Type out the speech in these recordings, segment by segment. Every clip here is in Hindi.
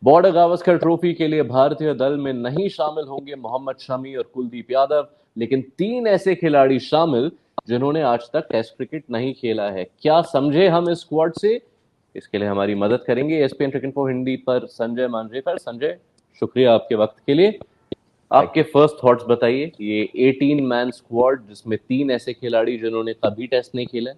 बॉर्डर गावस्कर ट्रॉफी के लिए भारतीय दल में नहीं शामिल होंगे मोहम्मद शमी और कुलदीप यादव, लेकिन 3 ऐसे खिलाड़ी शामिल जिन्होंने आज तक टेस्ट क्रिकेट नहीं खेला है। क्या समझे हम इस स्क्वाड से? इसके लिए हमारी मदद करेंगे एसपीएन क्रिकेट इन्फो हिंदी पर संजय मांजरेकर। संजय, शुक्रिया आपके वक्त के लिए। थैंक आपके यू। फर्स्ट थॉट्स बताइए, ये 18 मैन स्क्वाड जिसमें 3 ऐसे खिलाड़ी जिन्होंने कभी टेस्ट नहीं खेला है।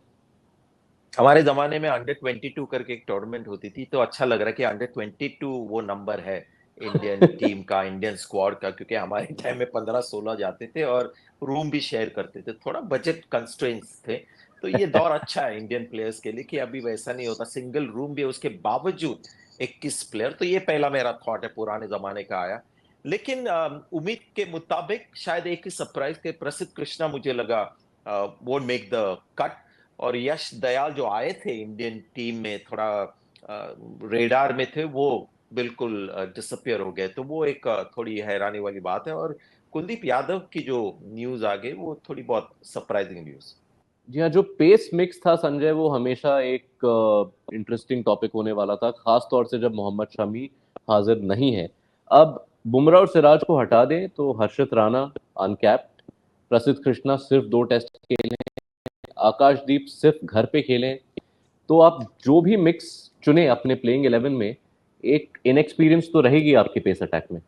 हमारे जमाने में अंडर 22 करके एक टूर्नामेंट होती थी, तो अच्छा लग रहा है कि अंडर 22 वो नंबर है इंडियन टीम का, इंडियन स्क्वाड का, क्योंकि हमारे टाइम में 15-16 जाते थे और रूम भी शेयर करते थे, थोड़ा बजट कंस्ट्रेंट्स थे। तो ये दौर अच्छा है इंडियन प्लेयर्स के लिए कि अभी वैसा नहीं होता, सिंगल रूम भी है, उसके बावजूद 21 प्लेयर। तो ये पहला मेरा थॉट है, पुराने जमाने का आया। लेकिन उम्मीद के मुताबिक शायद एक ही सरप्राइज के प्रसिद्ध कृष्णा मुझे लगा वोंट मेक द कट। और यश दयाल जो आए थे इंडियन टीम में, थोड़ा रेडार में थे, वो बिल्कुल डिसअपियर हो गए। तो वो एक थोड़ी हैरानी वाली बात है। और कुलदीप यादव की जो न्यूज आ गई वो थोड़ी बहुत सरप्राइजिंग न्यूज। जी हाँ, जो पेस मिक्स था संजय, वो हमेशा एक इंटरेस्टिंग टॉपिक होने वाला था, खास तौर से जब मोहम्मद शमी हाजिर नहीं है। अब बुमराह और सिराज को हटा दें तो हर्षित राणा अनकैप्ड, प्रसिद्ध कृष्णा सिर्फ 2 टेस्ट खेले, आकाशदीप सिर्फ घर पे खेले। तो आप जो भी मिक्स चुने अपने प्लेइंग 11 में, एक इनएक्सपीरियंस तो रहेगी आपके पेस अटैक में।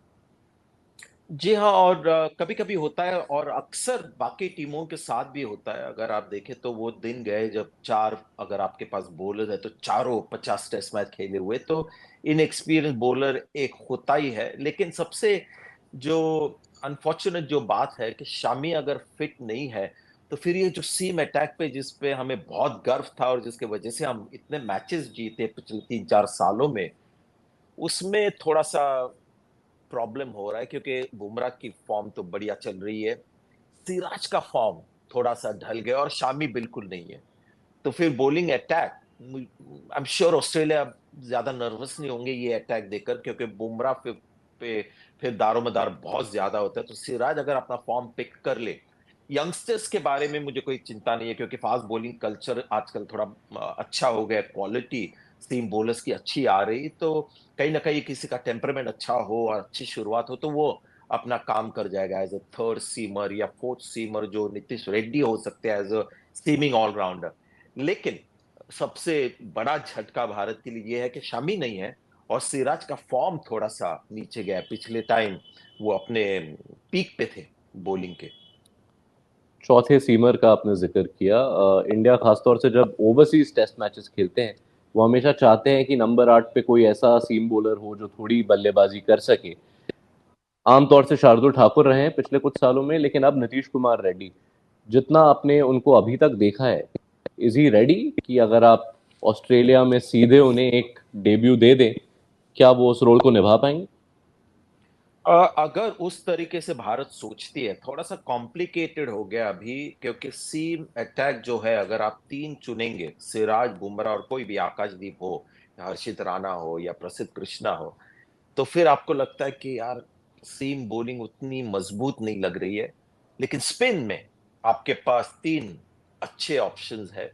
जी हाँ, और कभी कभी होता है, और अक्सर बाकी टीमों के साथ भी होता है। अगर आप देखें तो वो दिन गए जब चार, अगर आपके पास बॉलर है तो चारों 50 टेस्ट मैच खेले हुए, तो इनएक्सपीरियंस बॉलर एक होता ही है। लेकिन सबसे जो अनफॉर्चुनेट जो बात है कि शामी अगर फिट नहीं है, तो फिर ये जो सीम अटैक पे जिस पे हमें बहुत गर्व था और जिसके वजह से हम इतने मैचेस जीते पिछले 3-4 सालों में, उसमें थोड़ा सा प्रॉब्लम हो रहा है। क्योंकि बुमराह की फॉर्म तो बढ़िया चल रही है, सिराज का फॉर्म थोड़ा सा ढल गया और शामी बिल्कुल नहीं है। तो फिर bowling attack, I am sure Australia ज्यादा नर्वस नहीं होंगे ये अटैक देखकर, क्योंकि बुमराह पे फिर दारोमदार बहुत ज्यादा होता है। तो सिराज अगर अपना फॉर्म पिक कर ले, यंगस्टर्स के बारे में मुझे कोई चिंता नहीं है, क्योंकि फास्ट बॉलिंग कल्चर आजकल थोड़ा अच्छा हो गया, क्वालिटी सीम बॉलर्स की अच्छी आ रही। तो कहीं ना कहीं किसी का टेम्परमेंट अच्छा हो और अच्छी शुरुआत हो तो वो अपना काम कर जाएगा एज अ थर्ड सीमर या फोर्थ सीमर, जो नीतीश रेड्डी हो सकते हैं एज अ सीमिंग ऑलराउंडर। लेकिन सबसे बड़ा झटका भारत के लिए यह है कि शमी नहीं है और सिराज का फॉर्म थोड़ा सा नीचे गया है। पिछले टाइम वो अपने पीक पे थे बॉलिंग के। चौथे सीमर का आपने जिक्र किया। इंडिया खासतौर से जब ओवरसीज टेस्ट मैचेस खेलते हैं, वो हमेशा चाहते हैं कि नंबर 8 पे कोई ऐसा सीम बॉलर हो जो थोड़ी बल्लेबाजी कर सके। आमतौर से शार्दुल ठाकुर रहे हैं पिछले कुछ सालों में, लेकिन अब नीतीश कुमार रेड्डी। जितना आपने उनको अभी तक देखा है, इज ही रेडी कि अगर आप ऑस्ट्रेलिया में सीधे उन्हें एक डेब्यू दे दें, क्या वो उस रोल को निभा पाएंगे? अगर उस तरीके से भारत सोचती है, थोड़ा सा कॉम्प्लिकेटेड हो गया अभी, क्योंकि सीम अटैक जो है, अगर आप तीन चुनेंगे, सिराज, बुमराह और कोई भी, आकाशदीप हो, हर्षित राणा हो या प्रसिद्ध कृष्णा हो, तो फिर आपको लगता है कि यार सीम बॉलिंग उतनी मजबूत नहीं लग रही है। लेकिन स्पिन में आपके पास तीन अच्छे ऑप्शंस है।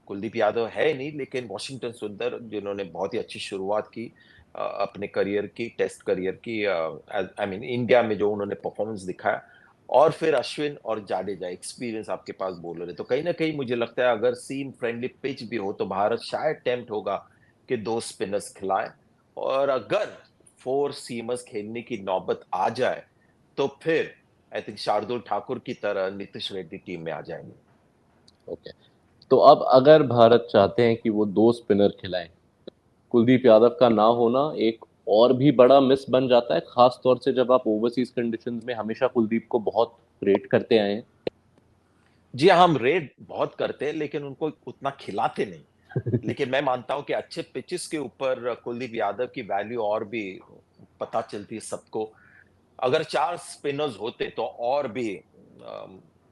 कुलदीप यादव है नहीं, लेकिन वॉशिंगटन सुंदर जिन्होंने बहुत ही अच्छी शुरुआत की अपने करियर की, टेस्ट करियर की, आई मीन इंडिया में जो उन्होंने परफॉर्मेंस दिखाया। और फिर अश्विन और जाडेजा, एक्सपीरियंस आपके पास बॉलर है। तो कहीं ना कहीं मुझे लगता है अगर सीम फ्रेंडली पिच भी हो तो भारत शायद टेम्प्ट होगा कि दो स्पिनर्स खिलाए। और अगर फोर सीमर्स खेलने की नौबत आ जाए तो फिर आई थिंक शार्दुल ठाकुर की तरह नीतीश रेड्डी टीम में आ जाएंगे। ओके, तो अब अगर भारत चाहते हैं कि वो 2 स्पिनर खिलाएं, कुलदीप यादव का ना होना एक और भी बड़ा मिस बन जाता है, खास तौर से जब आप ओवरसीज कंडीशंस में हमेशा कुलदीप को बहुत रेट करते आए हैं। जी हाँ, हम रेड बहुत करते हैं लेकिन उनको उतना खिलाते नहीं। लेकिन मैं मानता हूं कि अच्छे पिचेस के ऊपर कुलदीप यादव की वैल्यू और भी पता चलती है सबको। अगर चार स्पिनर्स होते तो और भी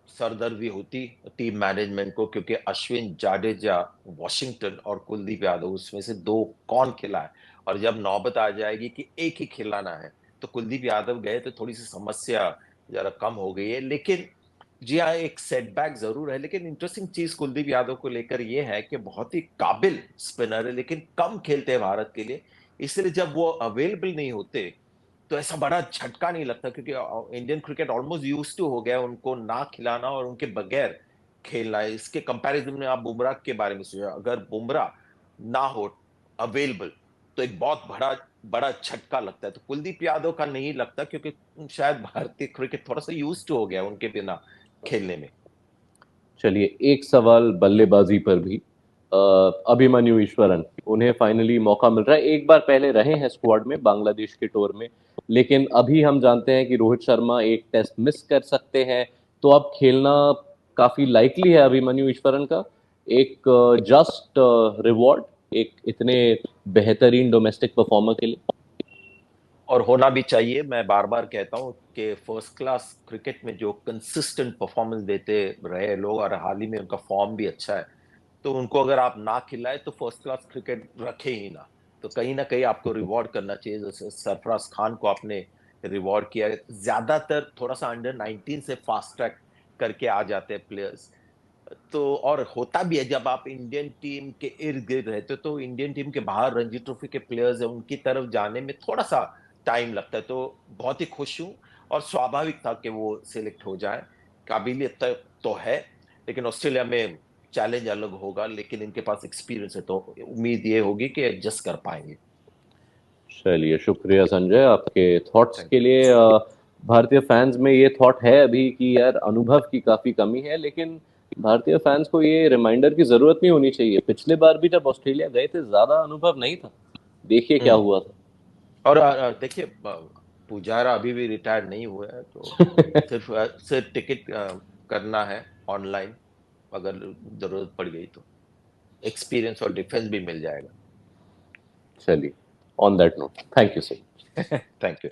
सरदर्दी होती टीम मैनेजमेंट को, क्योंकि अश्विन, जाडेजा, वॉशिंगटन और कुलदीप यादव, उसमें से दो कौन खिलाए। और जब नौबत आ जाएगी कि एक ही खिलाना है, तो कुलदीप यादव गए तो थोड़ी सी समस्या जरा कम हो गई है। लेकिन जी हाँ, एक सेटबैक जरूर है। लेकिन इंटरेस्टिंग चीज कुलदीप यादव को लेकर यह है कि बहुत ही काबिल स्पिनर है, लेकिन कम खेलते हैं भारत के लिए। इसलिए जब वो अवेलेबल नहीं होते तो ऐसा बड़ा झटका नहीं लगता, क्योंकि Indian cricket almost use to हो गया है उनको ना खिलाना और उनके बगैर खेलना है। इसके कंपैरिजन में आप बुमराह के बारे में सोचिए, अगर बुमराह ना हो अवेलेबल तो एक बहुत बड़ा बड़ा झटका लगता है। तो कुलदीप यादव का नहीं लगता, क्योंकि शायद भारतीय क्रिकेट थोड़ा सा यूज टू हो गया है उनके बिना खेलने में। चलिए, एक सवाल बल्लेबाजी पर भी। अभिमन्यु ईश्वरन, उन्हें फाइनली मौका मिल रहा है। एक बार पहले रहे हैं स्क्वाड में बांग्लादेश के टूर में, लेकिन अभी हम जानते हैं कि रोहित शर्मा एक टेस्ट मिस कर सकते हैं। तो अब खेलना काफी लाइकली है अभिमन्यु ईश्वरन का। एक जस्ट रिवॉर्ड एक इतने बेहतरीन डोमेस्टिक परफॉर्मर के लिए। और होना भी चाहिए। मैं बार बार कहता हूँ कि फर्स्ट क्लास क्रिकेट में जो कंसिस्टेंट परफॉर्मेंस देते रहे लोग, और हाल ही में उनका फॉर्म भी अच्छा है, तो उनको अगर आप ना खिलाए तो फर्स्ट क्लास क्रिकेट रखे ही ना कहीं आपको रिवॉर्ड करना चाहिए। जैसे सरफराज खान को आपने रिवॉर्ड किया है। ज्यादातर थोड़ा सा अंडर 19 से फास्ट ट्रैक करके आ जाते हैं प्लेयर्स। तो और होता भी है जब आप इंडियन टीम के इर्द गिर्द रहते हो, तो इंडियन टीम के बाहर रणजी ट्रॉफी के प्लेयर्स है उनकी तरफ जाने में थोड़ा सा टाइम लगता है। तो बहुत ही खुश हूं, और स्वाभाविक था कि वो सिलेक्ट हो जाए। काबिलियत तो है, लेकिन ऑस्ट्रेलिया में चैलेंज अलग होगा। लेकिन इनके पास एक्सपीरियंस है, तो उम्मीद ये होगी कि एडजस्ट कर पाएंगे। चलिए, शुक्रिया संजय आपके थॉट्स थैंक के यू। लिए। भारतीय फैंस में ये थॉट है अभी कि यार अनुभव की काफी कमी है, लेकिन भारतीय फैंस को ये रिमाइंडर की जरूरत नहीं होनी चाहिए। पिछले बार भी जब ऑस्ट्रेलिया गए थे ज्यादा अनुभव नहीं था, देखिए क्या हुआ और देखिए, पुजारा अभी भी रिटायर्ड नहीं हुए हैं, तो था। सिर्फ टिकट करना है ऑनलाइन, अगर जरूरत पड़ गई तो एक्सपीरियंस और डिफेंस भी मिल जाएगा। चलिए, on that note, thank you so much. Thank you.